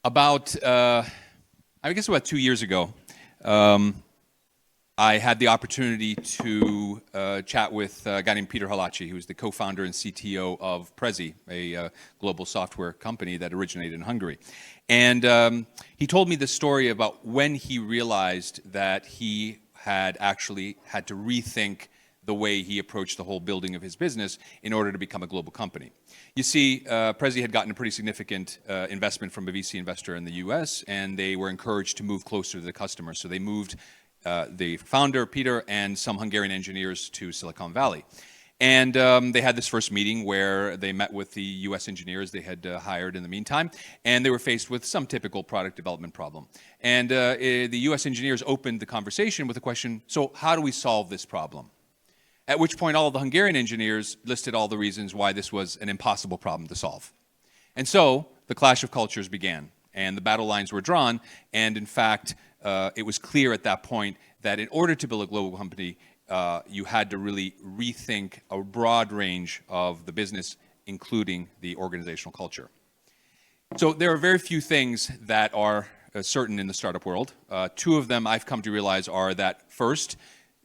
About, I guess about 2 years ago, I had the opportunity to chat with a guy named Peter Halachi, who's the co-founder and CTO of Prezi, a global software company that originated in Hungary. And he told me the story about when he realized that he had actually had to rethink the way he approached the whole building of his business in order to become a global company. You see, Prezi had gotten a pretty significant investment from a VC investor in the US, and they were encouraged to move closer to the customer. So they moved the founder, Peter, and some Hungarian engineers to Silicon Valley. And they had this first meeting where they met with the US engineers they had hired in the meantime, and they were faced with some typical product development problem. And the US engineers opened the conversation with a question, so how do we solve this problem? At which point all of the Hungarian engineers listed all the reasons why this was an impossible problem to solve. And so the clash of cultures began, and the battle lines were drawn, and in fact, it was clear at that point that in order to build a global company, you had to really rethink a broad range of the business, including the organizational culture. So there are very few things that are certain in the startup world. Two of them I've come to realize are that first,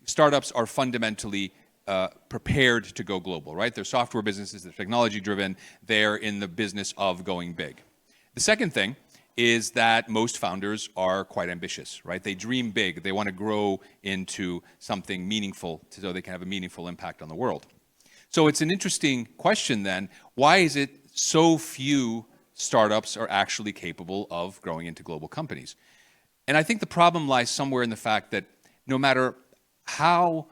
startups are fundamentally prepared to go global, right? They're software businesses, they're technology driven, they're in the business of going big. The second thing is that most founders are quite ambitious, right? They dream big, they want to grow into something meaningful so they can have a meaningful impact on the world. So it's an interesting question then, why is it so few startups are actually capable of growing into global companies? And I think the problem lies somewhere in the fact that no matter how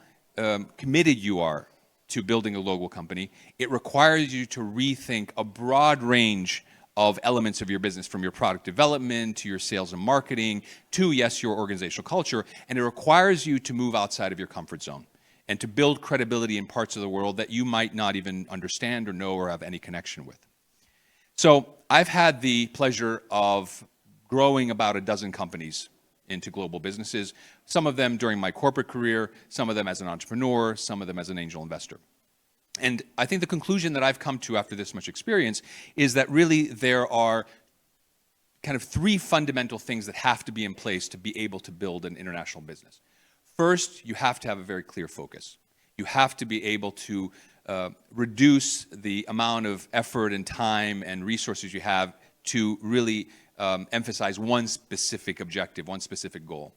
committed you are to building a global company, it requires you to rethink a broad range of elements of your business, from your product development to your sales and marketing to, yes, your organizational culture, and it requires you to move outside of your comfort zone and to build credibility in parts of the world that you might not even understand or know or have any connection with. So I've had the pleasure of growing about a dozen companies into global businesses, some of them during my corporate career, some of them as an entrepreneur, some of them as an angel investor. And I think the conclusion that I've come to after this much experience is that really there are kind of three fundamental things that have to be in place to be able to build an international business. First, you have to have a very clear focus. You have to be able to reduce the amount of effort and time and resources you have to really emphasize one specific objective, one specific goal.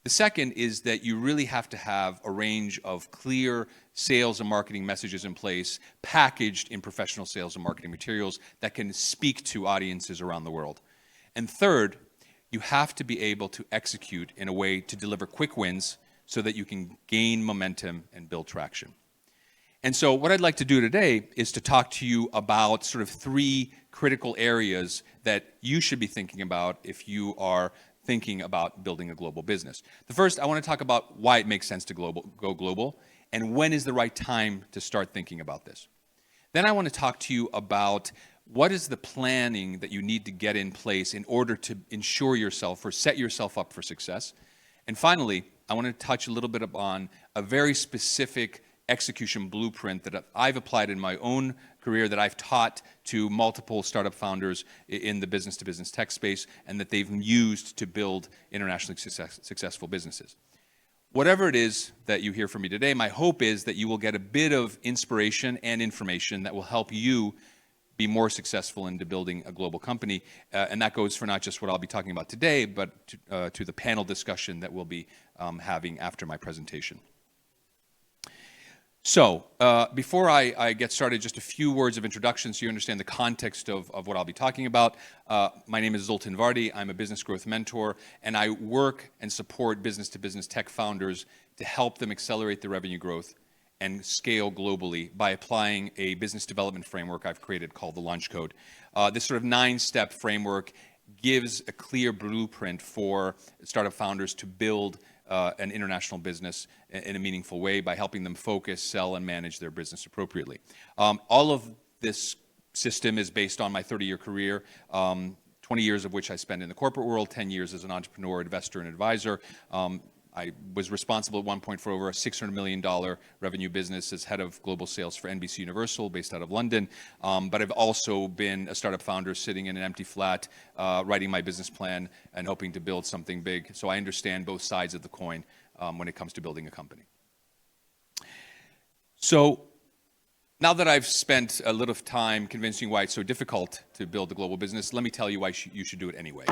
The second is that you really have to have a range of clear sales and marketing messages in place, packaged in professional sales and marketing materials that can speak to audiences around the world. And third, you have to be able to execute in a way to deliver quick wins so that you can gain momentum and build traction. And so what I'd like to do today is to talk to you about sort of three critical areas that you should be thinking about if you are thinking about building a global business. The first, I want to talk about why it makes sense to go global and when is the right time to start thinking about this. Then I want to talk to you about what is the planning that you need to get in place in order to ensure yourself or set yourself up for success. And finally, I want to touch a little bit upon a very specific execution blueprint that I've applied in my own career, that I've taught to multiple startup founders in the business-to-business tech space, and that they've used to build internationally successful businesses. Whatever it is that you hear from me today, my hope is that you will get a bit of inspiration and information that will help you be more successful into building a global company. And that goes for not just what I'll be talking about today, but to the panel discussion that we'll be having after my presentation. So, before I get started, just a few words of introduction so you understand the context of what I'll be talking about. My name is Zoltan Vardy. I'm a business growth mentor, and I work and support business-to-business tech founders to help them accelerate their revenue growth and scale globally by applying a business development framework I've created called the Launch Code. This sort of 9-step framework gives a clear blueprint for startup founders to build an international business in a meaningful way by helping them focus, sell, and manage their business appropriately. All of this system is based on my 30-year career, 20 years of which I spent in the corporate world, 10 years as an entrepreneur, investor, and advisor. I was responsible at one point for over a $600 million revenue business as head of global sales for NBC Universal, based out of London. But I've also been a startup founder sitting in an empty flat, writing my business plan and hoping to build something big. So I understand both sides of the coin when it comes to building a company. So now that I've spent a little time convincing why it's so difficult to build a global business, let me tell you why you should do it anyway.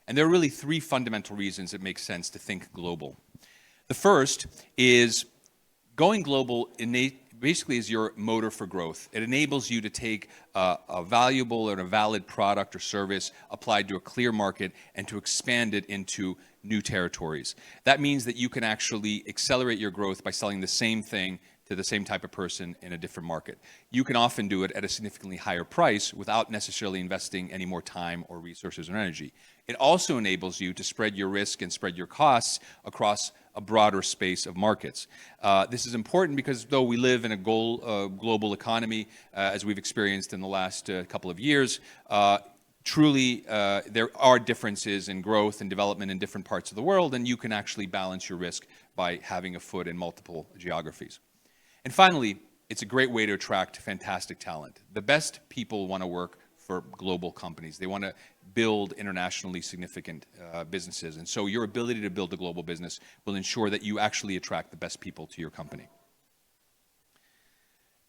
And there are really three fundamental reasons it makes sense to think global. The first is going global basically is your motor for growth. It enables you to take a valuable or a valid product or service applied to a clear market and to expand it into new territories. That means that you can actually accelerate your growth by selling the same thing to the same type of person in a different market. You can often do it at a significantly higher price without necessarily investing any more time or resources or energy. It also enables you to spread your risk and spread your costs across a broader space of markets. This is important because though we live in a global economy, as we've experienced in the last couple of years, truly there are differences in growth and development in different parts of the world, and you can actually balance your risk by having a foot in multiple geographies. And finally, it's a great way to attract fantastic talent. The best people want to work for global companies. They want to build internationally significant businesses. And so your ability to build a global business will ensure that you actually attract the best people to your company.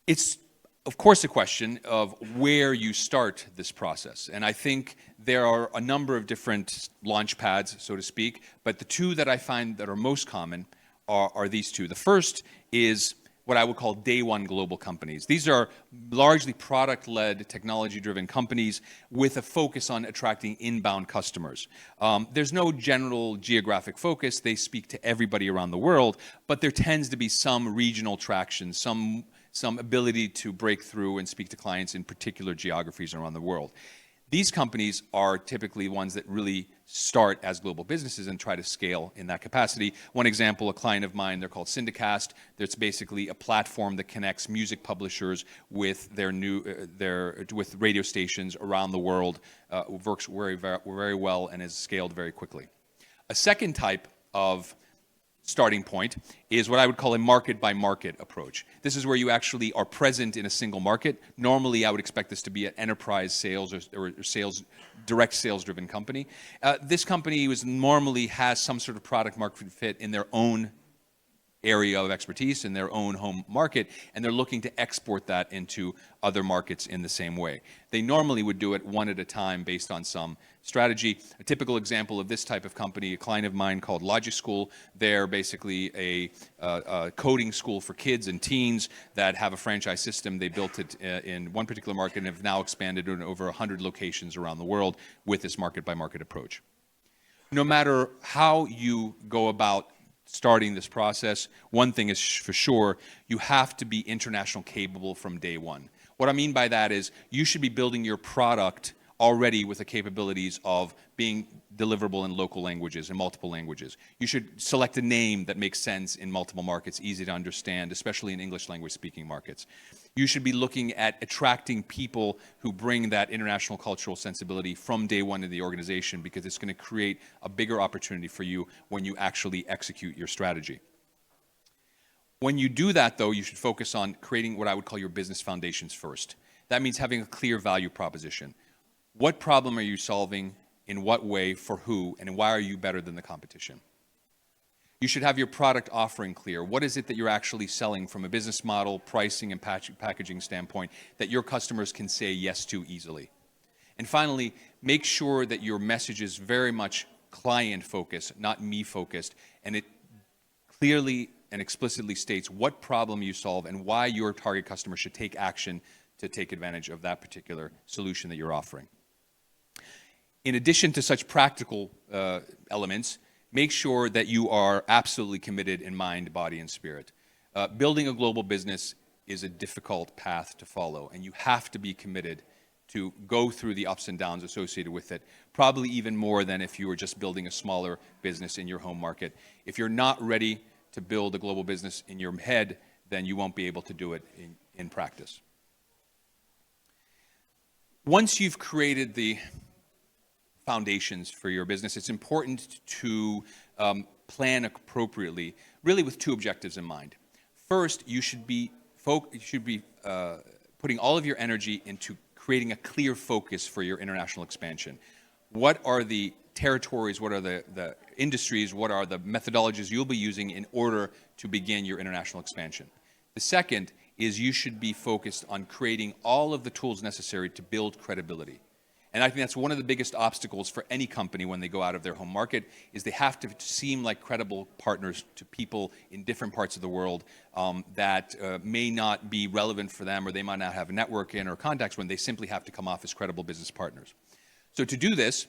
It's, of course, a question of where you start this process. And I think there are a number of different launch pads, so to speak, but the two that I find that are most common are these two. The first is what I would call day one global companies. These are largely product-led, technology-driven companies with a focus on attracting inbound customers. There's no general geographic focus. They speak to everybody around the world, but there tends to be some regional traction, some ability to break through and speak to clients in particular geographies around the world. These companies are typically ones that really start as global businesses and try to scale in that capacity. One example, a client of mine, they're called Syndicast. It's basically a platform that connects music publishers with with radio stations around the world. Works very well and has scaled very quickly. A second type of starting point is what I would call a market-by-market approach. This is where you actually are present in a single market. Normally, I would expect this to be an enterprise sales or direct sales-driven company. This company normally has some sort of product market fit in their own area of expertise, in their own home market, and they're looking to export that into other markets in the same way. They normally would do it one at a time based on some strategy. A typical example of this type of company, a client of mine called Logic School, they're basically a coding school for kids and teens that have a franchise system. They built it in one particular market and have now expanded in over 100 locations around the world with this market-by-market approach. No matter how you go about starting this process, one thing is for sure, you have to be international capable from day one. What I mean by that is you should be building your product already with the capabilities of being deliverable in local languages, in multiple languages. You should select a name that makes sense in multiple markets, easy to understand, especially in English language speaking markets. You should be looking at attracting people who bring that international cultural sensibility from day one in the organization, because it's going to create a bigger opportunity for you when you actually execute your strategy. When you do that, though, you should focus on creating what I would call your business foundations first. That means having a clear value proposition. What problem are you solving, in what way, for who, and why are you better than the competition? You should have your product offering clear. What is it that you're actually selling from a business model, pricing, and packaging standpoint that your customers can say yes to easily? And finally, make sure that your message is very much client-focused, not me-focused, and it clearly and explicitly states what problem you solve and why your target customer should take action to take advantage of that particular solution that you're offering. In addition to such practical elements, make sure that you are absolutely committed in mind, body, and spirit. Building a global business is a difficult path to follow, and you have to be committed to go through the ups and downs associated with it, probably even more than if you were just building a smaller business in your home market. If you're not ready to build a global business in your head, then you won't be able to do it in practice. Once you've created the foundations for your business, it's important to plan appropriately, really with two objectives in mind. First, you should be putting all of your energy into creating a clear focus for your international expansion. What are the territories, what are the industries, what are the methodologies you'll be using in order to begin your international expansion? The second is you should be focused on creating all of the tools necessary to build credibility. And I think that's one of the biggest obstacles for any company when they go out of their home market, is they have to seem like credible partners to people in different parts of the world that may not be relevant for them, or they might not have a network in or contacts when. They simply have to come off as credible business partners. So to do this,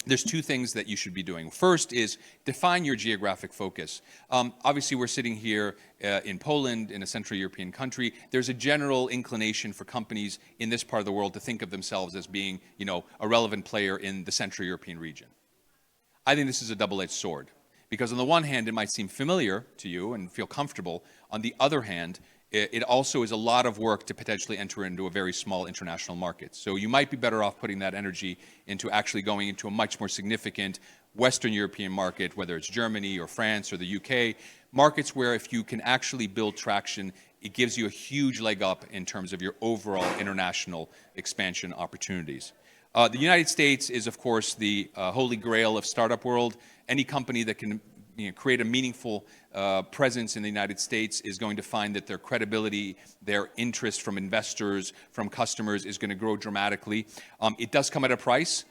there's two things that you should be doing. First is define your geographic focus. Obviously, we're sitting here in Poland, in a Central European country. There's a general inclination for companies in this part of the world to think of themselves as being, a relevant player in the Central European region. I think this is a double-edged sword, because on the one hand, it might seem familiar to you and feel comfortable. On the other hand, it also is a lot of work to potentially enter into a very small international market. So you might be better off putting that energy into actually going into a much more significant Western European market, whether it's Germany or France or the UK, markets where if you can actually build traction, it gives you a huge leg up in terms of your overall international expansion opportunities. The United States is, of course, the holy grail of startup world. Any company that can create a meaningful presence in the United States is going to find that their credibility, their interest from investors, from customers is going to grow dramatically. It does come at a price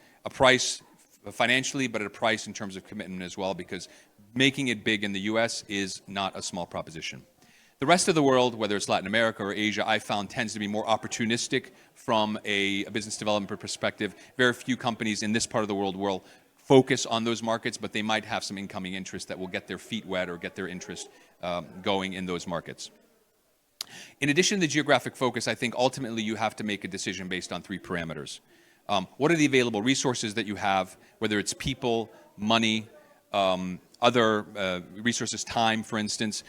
financially, but at a price in terms of commitment as well, because making it big in the US is not a small proposition. The rest of the world, whether it's Latin America or Asia, I found tends to be more opportunistic from a business development perspective. Very few companies in this part of the world will focus on those markets, but they might have some incoming interest that will get their feet wet or get their interest going in those markets. In addition to the geographic focus, I think ultimately you have to make a decision based on three parameters. What are the available resources that you have, whether it's people, money, other resources, time, for instance.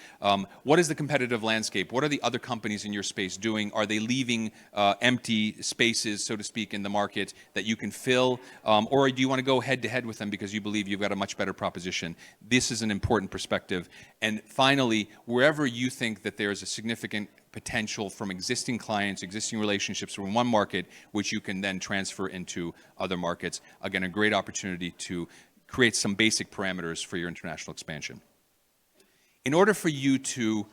What is the competitive landscape? What are the other companies in your space doing? Are they leaving empty spaces, so to speak, in the market that you can fill? Or do you want to go head-to-head with them because you believe you've got a much better proposition? This is an important perspective. And finally, wherever you think that there is a significant potential from existing clients, existing relationships from one market, which you can then transfer into other markets. Again, a great opportunity to create some basic parameters for your international expansion. In order for you to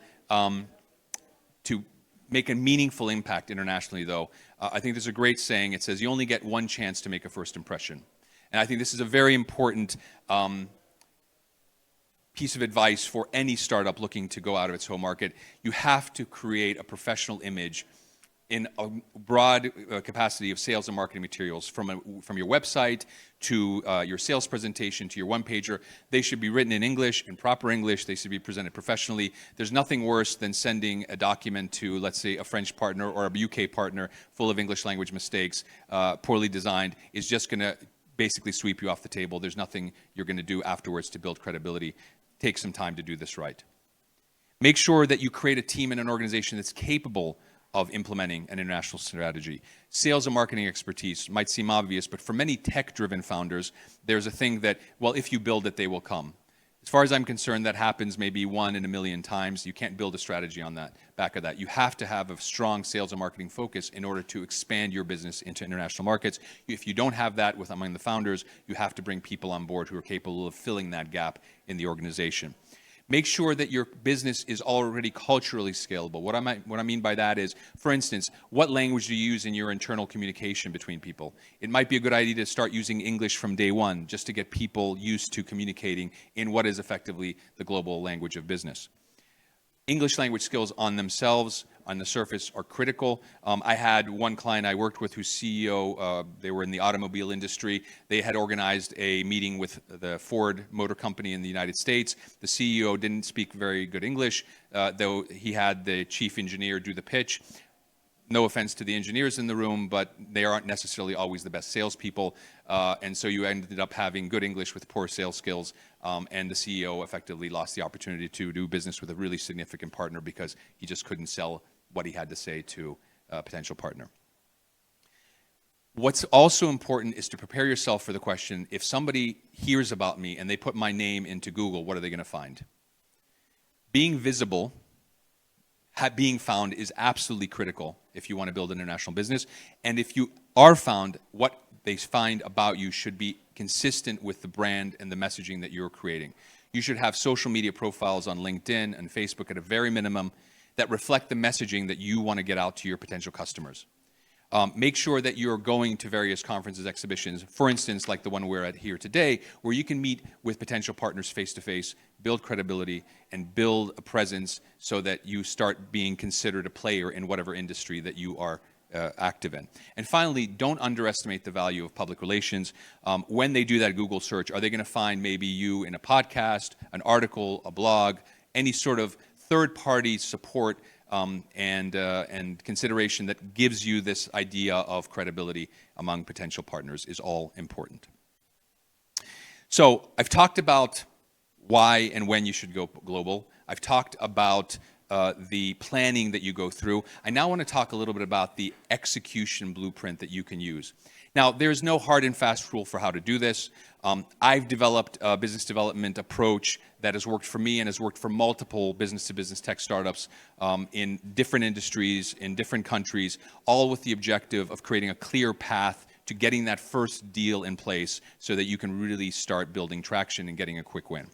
make a meaningful impact internationally, though, I think there's a great saying. It says, you only get one chance to make a first impression. And I think this is a very important piece of advice for any startup looking to go out of its home market. You have to create a professional image in a broad capacity of sales and marketing materials, from your website to your sales presentation to your one-pager. They should be written in English, in proper English. They should be presented professionally. There's nothing worse than sending a document to, let's say, a French partner or a UK partner full of English language mistakes, poorly designed, is just going to basically sweep you off the table. There's nothing you're going to do afterwards to build credibility. Take some time to do this right. Make sure that you create a team and an organization that's capable of implementing an international strategy. Sales and marketing expertise might seem obvious, but for many tech-driven founders, there's a thing that, well, if you build it, they will come. As far as I'm concerned, that happens maybe 1 in a million times. You can't build a strategy on that back of that. You have to have a strong sales and marketing focus in order to expand your business into international markets. If you don't have that among the founders, you have to bring people on board who are capable of filling that gap in the organization. Make sure that your business is already culturally scalable. What I mean by that is, for instance, what language do you use in your internal communication between people? It might be a good idea to start using English from day one, just to get people used to communicating in what is effectively the global language of business. English language skills on themselves, on the surface, are critical. I had one client I worked with whose CEO, they were in the automobile industry. They had organized a meeting with the Ford Motor Company in the United States. The CEO didn't speak very good English, though he had the chief engineer do the pitch. No offense to the engineers in the room, but they aren't necessarily always the best salespeople. And so you ended up having good English with poor sales skills. And the CEO effectively lost the opportunity to do business with a really significant partner because he just couldn't sell what he had to say to a potential partner. What's also important is to prepare yourself for the question, if somebody hears about me and they put my name into Google, what are they going to find? Being visible, being found is absolutely critical if you want to build an international business. And if you are found, what they find about you should be consistent with the brand and the messaging that you're creating. You should have social media profiles on LinkedIn and Facebook at a very minimum that reflect the messaging that you want to get out to your potential customers. Make sure that you're going to various conferences, exhibitions, for instance, like the one we're at here today, where you can meet with potential partners face-to-face, build credibility, and build a presence so that you start being considered a player in whatever industry that you are active in. And finally, don't underestimate the value of public relations. When they do that Google search, are they going to find maybe you in a podcast, an article, a blog, any sort of third-party support and consideration that gives you this idea of credibility among potential partners is all important. So I've talked about why and when you should go global. I've talked about the planning that you go through. I now want to talk a little bit about the execution blueprint that you can use. Now, there's no hard and fast rule for how to do this. I've developed a business development approach that has worked for me and has worked for multiple business-to-business tech startups in different industries, in different countries, all with the objective of creating a clear path to getting that first deal in place so that you can really start building traction and getting a quick win.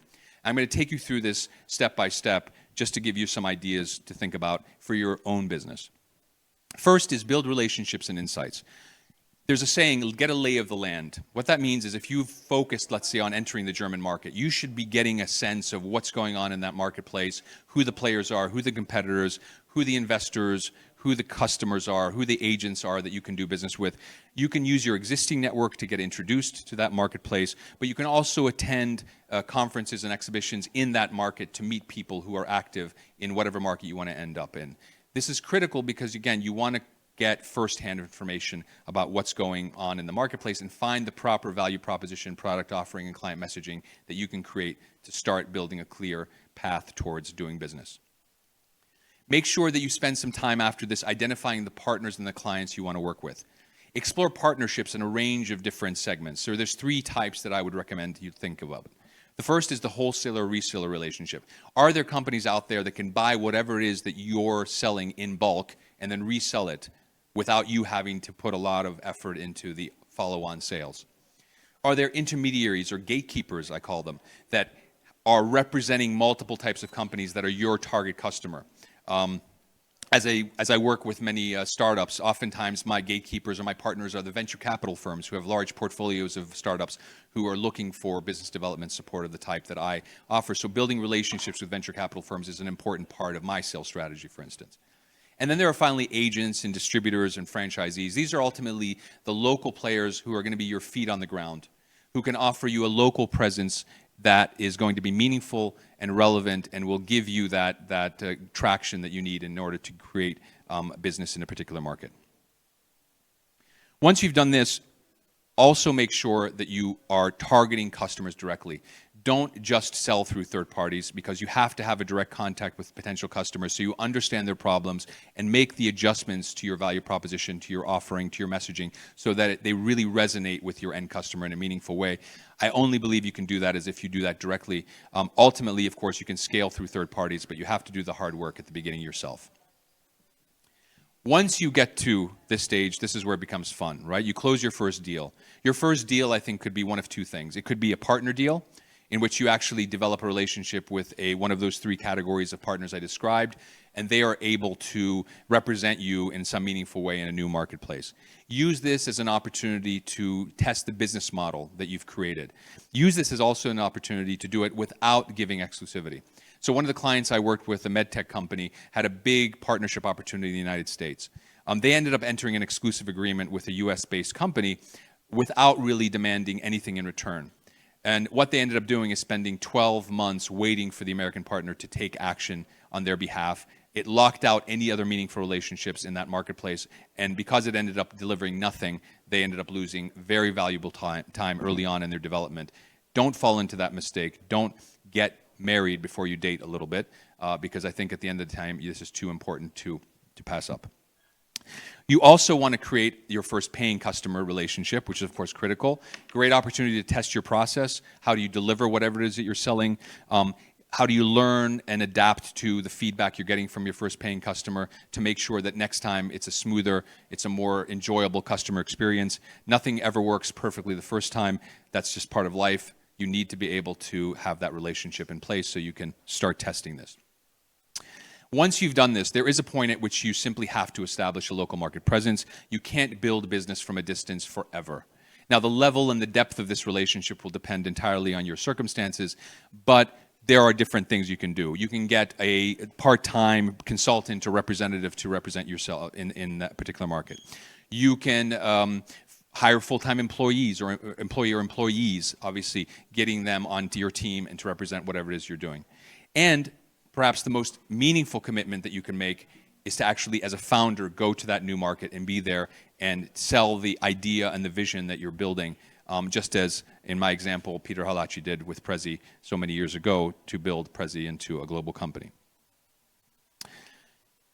I'm going to take you through this step by step just to give you some ideas to think about for your own business. First is build relationships and insights. There's a saying, get a lay of the land. What that means is if you've focused, let's say, on entering the German market, you should be getting a sense of what's going on in that marketplace, who the players are, who the competitors, who the investors, who the customers are, who the agents are that you can do business with. You can use your existing network to get introduced to that marketplace, but you can also attend conferences and exhibitions in that market to meet people who are active in whatever market you want to end up in. This is critical because, again, you want to get firsthand information about what's going on in the marketplace and find the proper value proposition, product offering, and client messaging that you can create to start building a clear path towards doing business. Make sure that you spend some time after this identifying the partners and the clients you want to work with. Explore partnerships in a range of different segments. So there's 3 types that I would recommend you think about. The first is the wholesaler-reseller relationship. Are there companies out there that can buy whatever it is that you're selling in bulk and then resell it without you having to put a lot of effort into the follow-on sales? Are there intermediaries or gatekeepers, I call them, that are representing multiple types of companies that are your target customer? As I work with many startups, oftentimes my gatekeepers or my partners are the venture capital firms who have large portfolios of startups who are looking for business development support of the type that I offer. So building relationships with venture capital firms is an important part of my sales strategy, for instance. And then there are finally agents and distributors and franchisees. These are ultimately the local players who are going to be your feet on the ground, who can offer you a local presence that is going to be meaningful and relevant and will give you that traction that you need in order to create business in a particular market. Once you've done this, also make sure that you are targeting customers directly. Don't just sell through third parties because you have to have a direct contact with potential customers so you understand their problems and make the adjustments to your value proposition, to your offering, to your messaging so that they really resonate with your end customer in a meaningful way. I only believe you can do that as if you do that directly. Ultimately, of course, you can scale through third parties, but you have to do the hard work at the beginning yourself. Once you get to this stage, this is where it becomes fun, right? You close your first deal. Your first deal, I think, could be one of 2 things. It could be a partner deal, in which you actually develop a relationship with one of those 3 categories of partners I described, and they are able to represent you in some meaningful way in a new marketplace. Use this as an opportunity to test the business model that you've created. Use this as also an opportunity to do it without giving exclusivity. So one of the clients I worked with, a med tech company, had a big partnership opportunity in the United States. They ended up entering an exclusive agreement with a US-based company without really demanding anything in return. And what they ended up doing is spending 12 months waiting for the American partner to take action on their behalf. It locked out any other meaningful relationships in that marketplace. And because it ended up delivering nothing, they ended up losing very valuable time early on in their development. Don't fall into that mistake. Don't get married before you date a little bit, because I think at the end of the time, this is too important to pass up. You also want to create your first paying customer relationship, which is, of course, critical. Great opportunity to test your process. How do you deliver whatever it is that you're selling? How do you learn and adapt to the feedback you're getting from your first paying customer to make sure that next time it's a smoother, it's a more enjoyable customer experience? Nothing ever works perfectly the first time. That's just part of life. You need to be able to have that relationship in place so you can start testing this. Once you've done this, there is a point at which you simply have to establish a local market presence. You can't build business from a distance forever. Now, the level and the depth of this relationship will depend entirely on your circumstances, but there are different things you can do. You can get a part-time consultant or representative to represent yourself in that particular market. You can hire full-time employees or employees, obviously, getting them onto your team and to represent whatever it is you're doing. And perhaps the most meaningful commitment that you can make is to actually, as a founder, go to that new market and be there and sell the idea and the vision that you're building, just as, in my example, Peter Halachi did with Prezi so many years ago to build Prezi into a global company.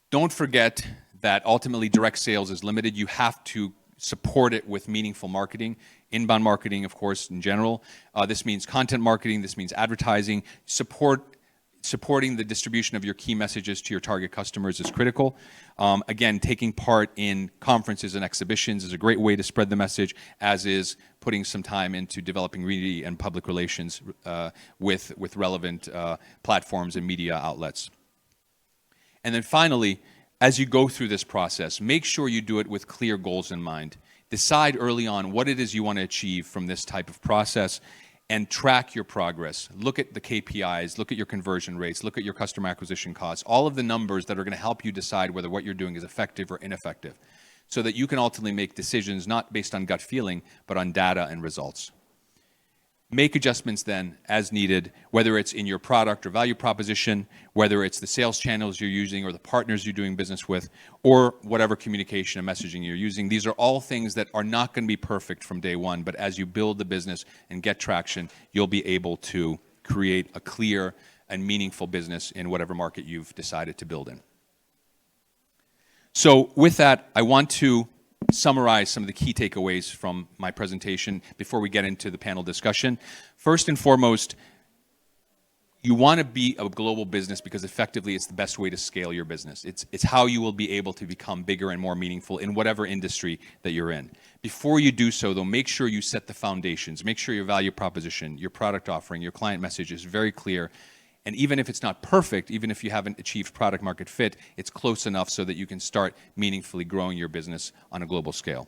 Don't forget that ultimately direct sales is limited. You have to support it with meaningful marketing, inbound marketing, of course, in general. This means content marketing. This means advertising. Supporting the distribution of your key messages to your target customers is critical. Again, taking part in conferences and exhibitions is a great way to spread the message, as is putting some time into developing media and public relations with relevant platforms and media outlets. And then finally, as you go through this process, make sure you do it with clear goals in mind. Decide early on what it is you want to achieve from this type of process, and track your progress. Look at the KPIs, look at your conversion rates, look at your customer acquisition costs, all of the numbers that are going to help you decide whether what you're doing is effective or ineffective, so that you can ultimately make decisions not based on gut feeling, but on data and results. Make adjustments then as needed, whether it's in your product or value proposition, whether it's the sales channels you're using or the partners you're doing business with, or whatever communication and messaging you're using. These are all things that are not going to be perfect from day one, but as you build the business and get traction, you'll be able to create a clear and meaningful business in whatever market you've decided to build in. So with that, I want to summarize some of the key takeaways from my presentation before we get into the panel discussion. First and foremost, you want to be a global business because effectively it's the best way to scale your business. It's how you will be able to become bigger and more meaningful in whatever industry that you're in. Before you do so, though, make sure you set the foundations. Make sure your value proposition, your product offering, your client message is very clear. And even if it's not perfect, even if you haven't achieved product market fit, it's close enough so that you can start meaningfully growing your business on a global scale.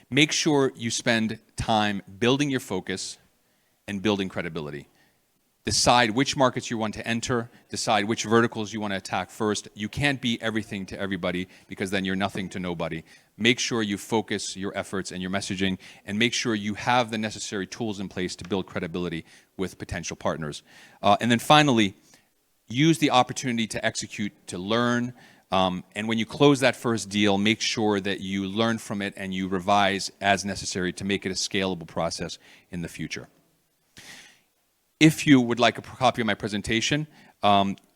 Make sure you spend time building your focus and building credibility. Decide which markets you want to enter, decide which verticals you want to attack first. You can't be everything to everybody because then you're nothing to nobody. Make sure you focus your efforts and your messaging, and make sure you have the necessary tools in place to build credibility with potential partners. And then finally, use the opportunity to execute, to learn, and when you close that first deal, make sure that you learn from it and you revise as necessary to make it a scalable process in the future. If you would like a copy of my presentation,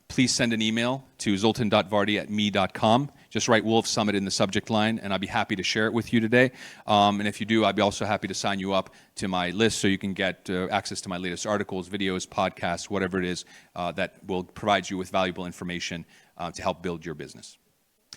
please send an email to zoltan.vardy@me.com. Just write Wolf Summit in the subject line, and I'll be happy to share it with you today. And if you do, I'd be also happy to sign you up to my list so you can get access to my latest articles, videos, podcasts, whatever it is that will provide you with valuable information to help build your business.